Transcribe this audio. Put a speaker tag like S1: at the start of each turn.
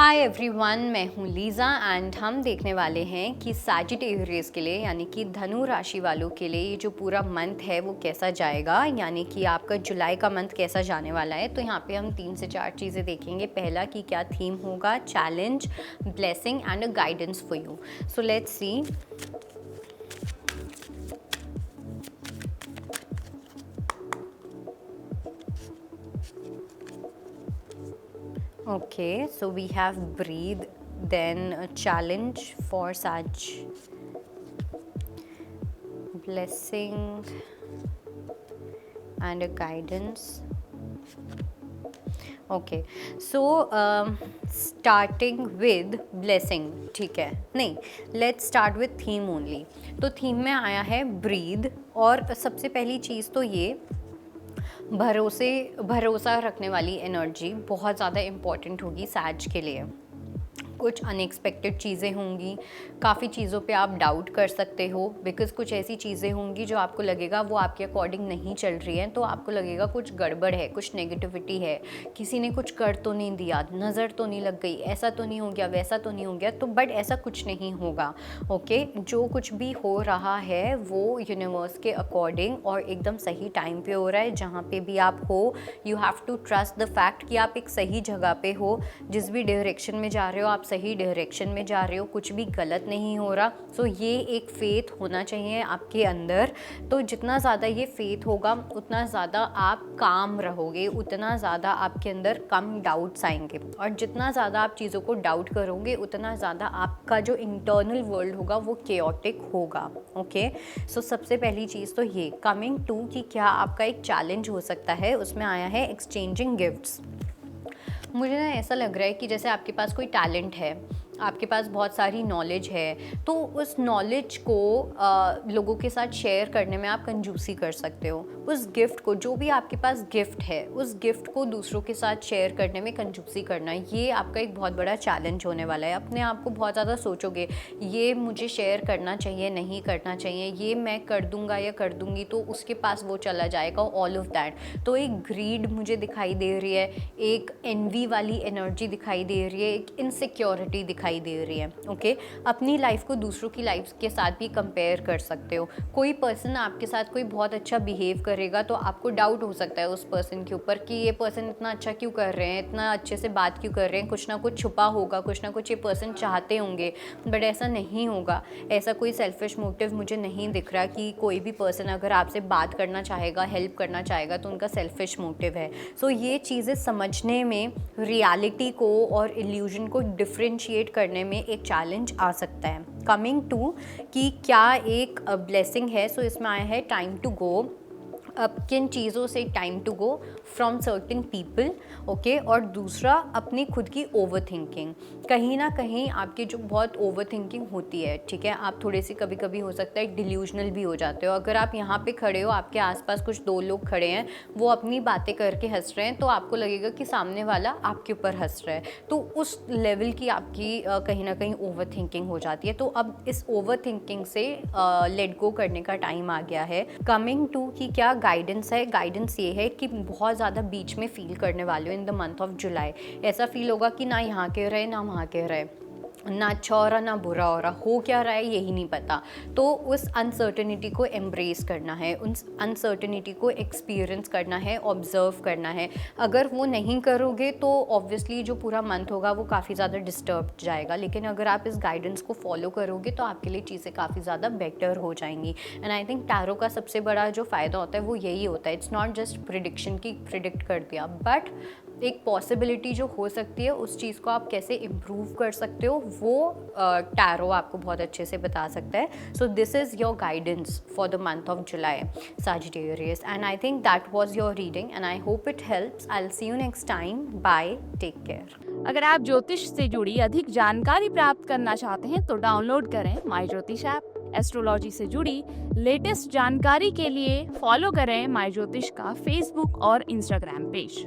S1: Hi everyone, मैं हूँ Lisa and हम देखने वाले हैं कि सैजिटेरियस के लिए यानी कि धनु राशि वालों के लिए ये जो पूरा मंथ है वो कैसा जाएगा, यानी कि आपका जुलाई का मंथ कैसा जाने वाला है। तो यहाँ पे हम 3 से 4 चीज़ें देखेंगे। पहला कि क्या थीम होगा, challenge, blessing and a guidance for you. So let's see. Okay, so we have breathe, then a challenge for Sag, blessing and a guidance. Okay, so starting with blessing, ठीक है, नहीं, let's start with theme only. तो theme में आया है breathe, और सबसे पहली चीज़ तो ये भरोसा रखने वाली एनर्जी बहुत ज़्यादा इम्पॉर्टेंट होगी सैज के लिए। कुछ अनएक्सपेक्टेड चीज़ें होंगी, काफ़ी चीज़ों पे आप डाउट कर सकते हो, बिकॉज़ कुछ ऐसी चीज़ें होंगी जो आपको लगेगा वो आपके अकॉर्डिंग नहीं चल रही हैं, तो आपको लगेगा कुछ गड़बड़ है, कुछ नेगेटिविटी है, किसी ने कुछ कर तो नहीं दिया, नज़र तो नहीं लग गई, ऐसा तो नहीं हो गया, वैसा तो नहीं हो गया। तो बट ऐसा कुछ नहीं होगा। ओके, जो कुछ भी हो रहा है वो यूनिवर्स के अकॉर्डिंग और एकदम सही टाइम पे हो रहा है। जहाँ पे भी आप हो, you have to trust the fact कि आप एक सही जगह पे हो, जिस भी डायरेक्शन में जा रहे हो आप सही डायरेक्शन में जा रहे हो, कुछ भी गलत नहीं हो रहा। सो ये एक फेथ होना चाहिए आपके अंदर। तो जितना ज़्यादा ये फेथ होगा उतना ज़्यादा आप काम रहोगे, उतना ज़्यादा आपके अंदर कम डाउट्स आएंगे, और जितना ज़्यादा आप चीज़ों को डाउट करोगे उतना ज़्यादा आपका जो इंटरनल वर्ल्ड होगा वो केओटिक होगा। ओके, सो सबसे पहली चीज़ तो ये कमिंग टू कि क्या आपका एक चैलेंज हो सकता है, उसमें आया है एक्सचेंजिंग गिफ्ट्स। मुझे ना ऐसा लग रहा है कि जैसे आपके पास कोई टैलेंट है, आपके पास बहुत सारी नॉलेज है, तो उस नॉलेज को लोगों के साथ शेयर करने में आप कंजूसी कर सकते हो। उस गिफ्ट को, जो भी आपके पास गिफ्ट है, उस गिफ्ट को दूसरों के साथ शेयर करने में कंजूसी करना, ये आपका एक बहुत बड़ा चैलेंज होने वाला है। अपने आप को बहुत ज़्यादा सोचोगे, ये मुझे शेयर करना चाहिए, नहीं करना चाहिए, ये मैं कर दूंगा या कर दूंगी तो उसके पास वो चला जाएगा, ऑल ऑफ दैट। तो एक ग्रीड मुझे दिखाई दे रही है, एक एनवी वाली एनर्जी दिखाई दे रही है, एक इनसिक्योरिटी दिखाई दे रही है। ओके, अपनी लाइफ को दूसरों की लाइफ के साथ भी कंपेयर कर सकते हो। कोई पर्सन आपके साथ कोई बहुत अच्छा बिहेव करेगा तो आपको डाउट हो सकता है उस पर्सन के ऊपर कि ये पर्सन इतना अच्छा क्यों कर रहे हैं, इतना अच्छे से बात क्यों कर रहे हैं, कुछ ना कुछ छुपा होगा, कुछ ना कुछ ये पर्सन चाहते होंगे। बट ऐसा नहीं होगा, ऐसा कोई सेल्फिश मोटिव मुझे नहीं दिख रहा कि कोई भी पर्सन अगर आपसे बात करना चाहेगा, हेल्प करना चाहेगा तो उनका सेल्फिश मोटिव है। सो ये चीज़ें समझने में, रियलिटी को और इल्यूजन को डिफ्रेंशिएट करने में एक चैलेंज आ सकता है। कमिंग टू कि क्या एक ब्लेसिंग है, सो इसमें आया है टाइम टू गो। अब किन चीज़ों से time to go from certain people. Okay, और दूसरा अपनी खुद की ओवर थिंकिंग। कहीं ना कहीं आपकी जो बहुत ओवर थिंकिंग होती है, ठीक है, आप थोड़े से कभी कभी हो सकता है डिल्यूजनल भी हो जाते हो। अगर आप यहाँ पे खड़े हो, आपके आसपास कुछ 2 लोग खड़े हैं, वो अपनी बातें करके हंस रहे हैं, तो आपको लगेगा कि सामने वाला आपके ऊपर हंस रहा है, तो उस लेवल की आपकी कहीं ना कहीं ओवर थिंकिंग हो जाती है। तो अब इस ओवर थिंकिंग से लेट गो करने का टाइम आ गया है। कमिंग टू कि क्या गाइडेंस है, गाइडेंस ये है कि बहुत ज़्यादा बीच में फील करने वाले हो in the month of July. ऐसा फील होगा कि ना यहाँ के रहे ना वहाँ के रहे, ना अच्छा हो रहा ना बुरा हो क्या रहा है यही नहीं पता। तो उस अनसर्टेनिटी को एम्ब्रेस करना है, उस अनसर्टेनिटी को एक्सपीरियंस करना है, ऑब्जर्व करना है। अगर वो नहीं करोगे तो ऑब्वियसली जो पूरा मंथ होगा वो काफ़ी ज़्यादा डिस्टर्ब जाएगा, लेकिन अगर आप इस गाइडेंस को फॉलो करोगे तो आपके लिए चीज़ें काफ़ी ज़्यादा बेटर हो जाएंगी। एंड आई थिंक टैरो का सबसे बड़ा जो फ़ायदा होता है वो यही होता है, इट्स नॉट जस्ट प्रिडिक्शन की प्रिडिक्ट कर दिया, बट एक पॉसिबिलिटी जो हो सकती है उस चीज़ को आप कैसे इम्प्रूव कर सकते हो वो टैरो आपको बहुत अच्छे से बता सकता है। So this is your guidance for the month of July, Sagittarius, and I think that was your reading and I hope it helps. I'll see you next time. Bye. Take care.
S2: अगर आप ज्योतिष से जुड़ी अधिक जानकारी प्राप्त करना चाहते हैं तो डाउनलोड करें माई ज्योतिष ऐप। एस्ट्रोलॉजी से जुड़ी लेटेस्ट जानकारी के लिए फॉलो करें माई ज्योतिष का फेसबुक और इंस्टाग्राम पेज।